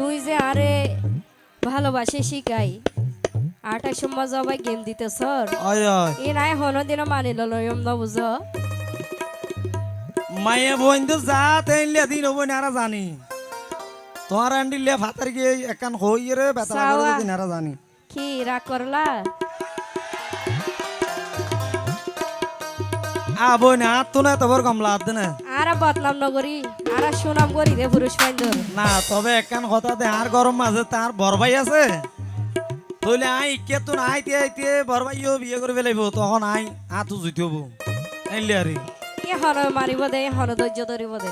তুই যে আরে ভালোবাসে শিখাই আটার সময় সবাই গেম দিতে সর ওই ওই এ নাই হনো দিন মানিল লয়ম না বুঝো মায়ে বন্ধু যা তেইলে দিন হবো না জানি তোমার আন্ডিলে ভাতার গিয়ে একান হই রে বেতলা করে দিন আর জানি কি রাগ করলা আবো না তো না তোর কমলা আদ না আর বদনাম নগরী আর সুনাম করি রে পুরুষ পাইন্দর না তবে একান কথা দে আর গরম মাঝে তার বড় ভাই আছে তইলে আই কে তো আইতে আইতে বড় ভাইও বিয়ে করে ফেলাইব তখন আই আতু জুইতে হবো আইলে আরে এ হন মারিব দে হন ধৈর্য ধরিব দে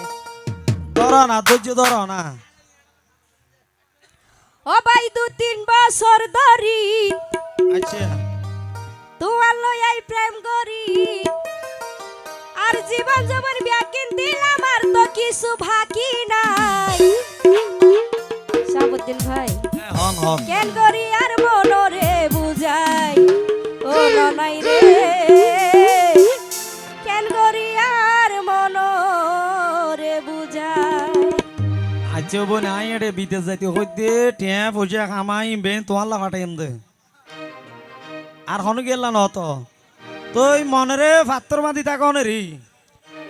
ধর না ধৈর্য ধর না ও ভাই 2-3 বছর ধরি আচ্ছা তোমার লই প্রেম করি আর জীবন জবর ব্যাকিন দিলাম আর তো কিছু বাকি নাই সাবুদ্দিন ভাই হন হন কেন করি আর মনরে বুঝাই ও ননাই রে কেন করি আর মনরে বুঝাই আচ্ছা বোন আই এড়ে বিদেশ যাইতে হইতে টিয়া পয়সা কামাই বেন তোমার লাগা টাইম দে আর হন গেল না তো তুই মনরে ফাত্তর মাদি থাকা রে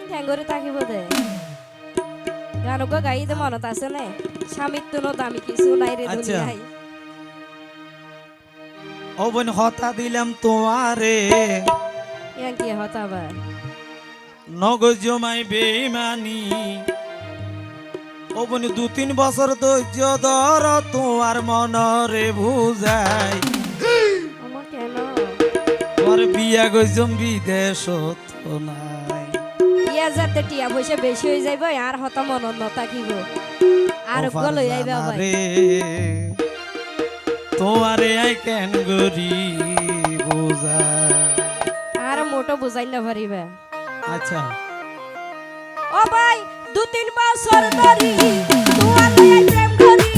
ঠ্যাঙ্গরে তাকিব দে গানক গাইতে মনত আছে নে স্বামীর তো দামি কিছু নাই রে আচ্ছা। দুনিয়ায় ও বোন হতা দিলাম তোমারে ইয়াং কি হতাবা নগজ জমাই বেইমানি ও বোন 2-3 বছর ধৈর্য ধর তোমার মনরে বুঝাই আমার কেন তোর বিয়া গজম বিদেশত নাই ইয়া যাতে টিয়া পয়সা বেশি হয়ে যাইব আর হতা মনত নতাকিব আর গলই আইবা ভাই রে তোমারে আই কেন গরি বুঝা আর মোটো বুঝাই না পারিবা আচ্ছা ও ভাই 2-3 বছর ধরি তোমার লই প্রেম করি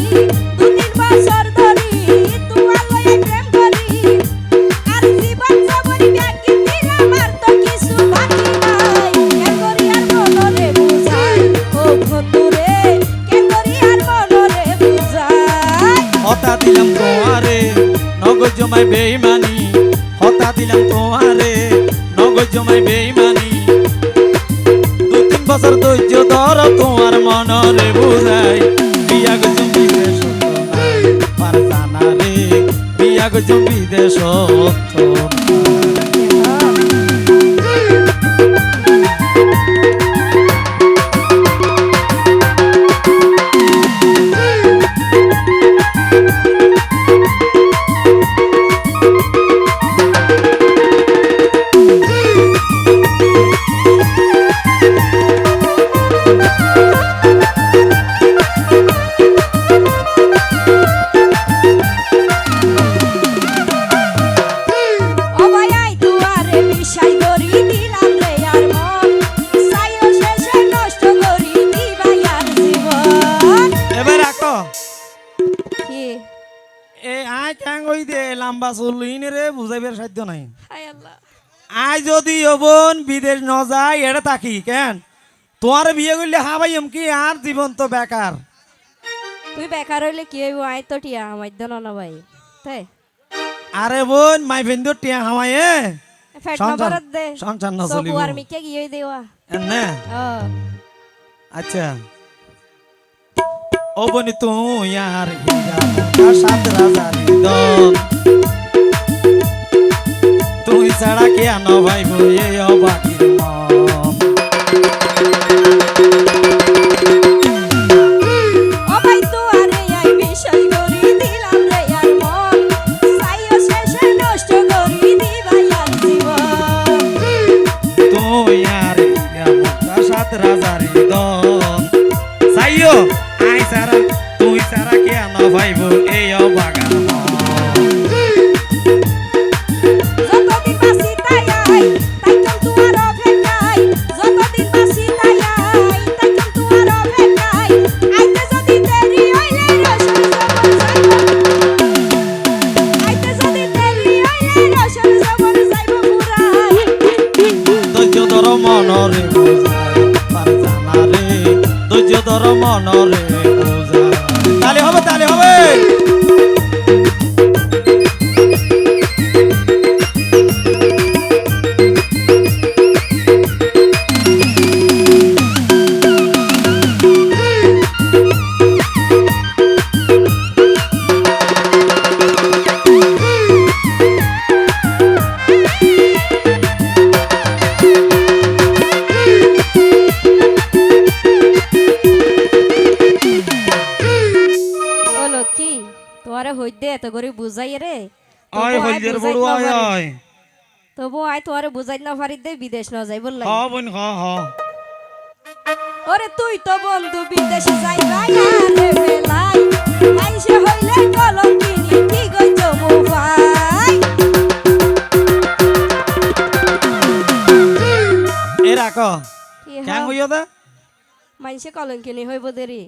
2-3 বছর ধরি তোমার লই প্রেম করি আর জীবন জবর ব্যাকি দিলাম আর তো কিছু বাকি নাই কেন করি আর মনরে বুঝাই ও বন্ধু রে কেন করি আর মনরে বুঝাই হতা দিলাম তোমারে নগদ জমাই বেইমানি হতা দিলাম তোমারে নগদ জমাই বেইমানি 2-3 বছর ধৈর্য ধর তোমার মনরে বুঝাই বিয়া গজম বিদেশ পার জানা রে বিয়া গজম বিদেশ ও ভাই আই দুয়ারে বিষাই করি দিলাম রে আর মন সাইও শেষে নষ্ট করি দিবা আর জীবন এবার রাখো কি এ আই ক্যাং হই দে লম্বা চুল ইনে রে বুঝাইবার সাধ্য নাই হায় আল্লাহ আই যদি অবন বিদেশ ন যায় এটা থাকি কেন তোমার বিয়ে করলে হাবাইম কি আর জীবন তো বেকার তুই বেকার হইলে কি হইব আই তো টিয়া আমার দেন না ভাই তাই আরে বোন মাই ফেন্দ টিয়া হামায়ে ফেট সঞ্চার- নবরত দে সঞ্চার না সব চলিব আর মিকে গিয়ে দেওয়া এনে ও আচ্ছা ও বনি তুই আর হীরা সাত রাজার দল তুই ছাড়া কে আনো ভাই বইয়ে অবাকির মন ও ভাই তো আরে আই বিষয় করি দিলাম রে আর মন সাইও শেষে নষ্ট করি দিবা আর জীবন তুই আর হীরা সাত রাজার দল সাইও আই ছাড়া তুই ছাড়া কে আনো ভাই বইয়ে অবাকার মন যতদিন বাসি তাই আই তাই কম তোমার অপেক্ষায় যতদিন বাসি তাই আই তাই কম তোমার অপেক্ষায় আইতে যদি দেরি হইলে রসুন জবর যাইব আইতে যদি দেরি হইলে রসুন জবর যাইব পুরাই ধৈর্য ধর মনরে বুঝাই পার জানা রে ধৈর্য ধর মনরে বুঝাই তাহলে হবে তালি হবে। ও লক্ষ্মী তোমারে হইতে এত করে বুঝাই রে আয় হলদের বড় আয় আয়। তবু আয় তোমারে বুঝাই না পারি দে বিদেশ না যাই বললাই। হ বোন হ হ। ওরে তুই তো বন্ধু বিদেশে যাই ভাই আরে বেলাই আইসে হইলে কলঙ্কিনী কি কইছ মু ভাই। এ রাখ কি কেন হইয়া দা মাইসে কলঙ্কিনী হইব দেরি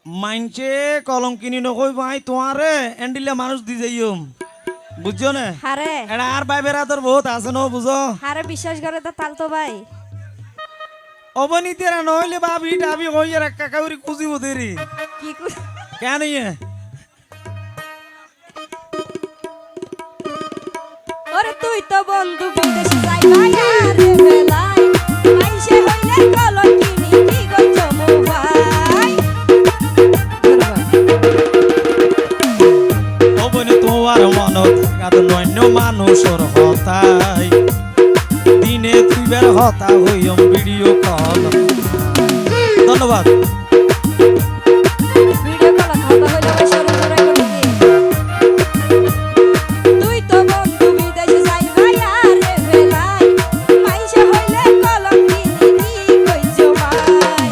মাইনছে কলঙ্কিনী নকই ভাই তোমারে এন্ডিলে মানুষ দি যাইম বুঝছো না। হারে এটা আর ভাই বেড়াতর বহুত আছে ন বুঝো। হারে বিশ্বাস করে তো তাল তো ভাই অবনীতেরা নইলে ভাবি টাবি হইয়া রাখা কাউরি খুঁজিব দেরি কি কেন ইয়ে ওরে তুই তো বন্ধু বিদেশে যাই ভাই আরে বেলাই আইসে হইলে কলঙ্কিনী কি কইছ মু ভাই। অবনী তোমার মনত থাকা তো নন্য মানুষের হতাই দিনে দুইবার হতা হইম ভিডিও কল। ধন্যবাদ। ভিডিও কল কথা হইলো সরু জোরে করি তুই তো বন্ধু বিদেশে যাই ভাই আরে বেলাই মাইসে হইলে কলঙ্কিনী কি কইছ ভাই।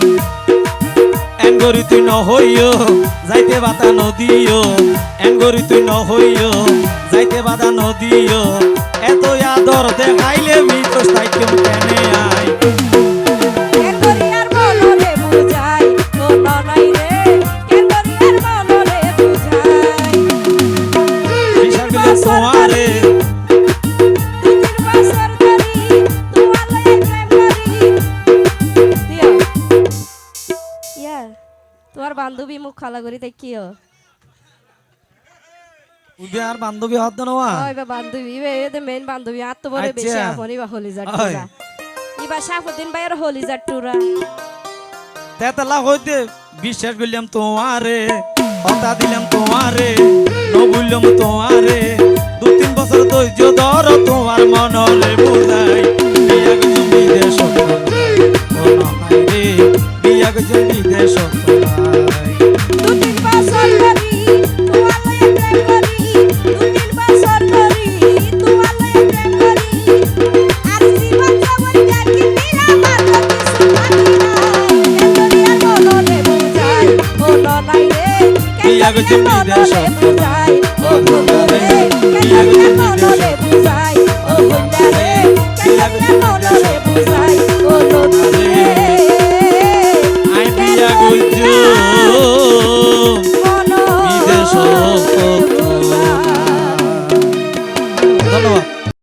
এনগরি তুই ন হইও যাইতে বাতা নদিও এনগরি তুই ন হইও যাইতে বাতা নদিও এত আদর দেখাইলে বিতোষ তাইকে কেনে আই। কেন করি আর মনরে বুঝাই ও ননাই রে কেন করি আর মনরে বুঝাই। বিশাল বিলে তোমারে দুই তিন বছর ধরি তোমার লয়ে প্রেম করি দিও ইয়ার তোমার বান্ধবী মুখ খালা করি তাই কিও উবে আর বান্ধবী হত নওয়া ওই বা বান্ধবী এতে মেইন বান্ধবী আর তো বলে বেশি আচ্ছা। আপনি বা হলিজার ওই। টুরা ইবা সাফুদ্দিন ভাইয়ের হলিজার টুরা তেতলা হইতে বিশ্বাস করলাম তোমারে হতা দিলাম তোমারে নবুললাম তোমারে দু তিন বছর ধৈর্য ধর তোমার মনরে বুঝাই বিয়া গেছো বিদেশ ও নাই রে বিয়া গেছো বিদেশ দু তিন বছর ধরি তোমার লয়ে প্রেম করি দু তিন বছর ধরি তোমার লয়ে প্রেম করি আর জীবন জীবন দেখি দিলা মাত্র কিছু পারি না কেন আর মনরে বুঝাই ও ননাই রে বিয়া কেন গেছো মনরে বিদেশ বুঝাই ও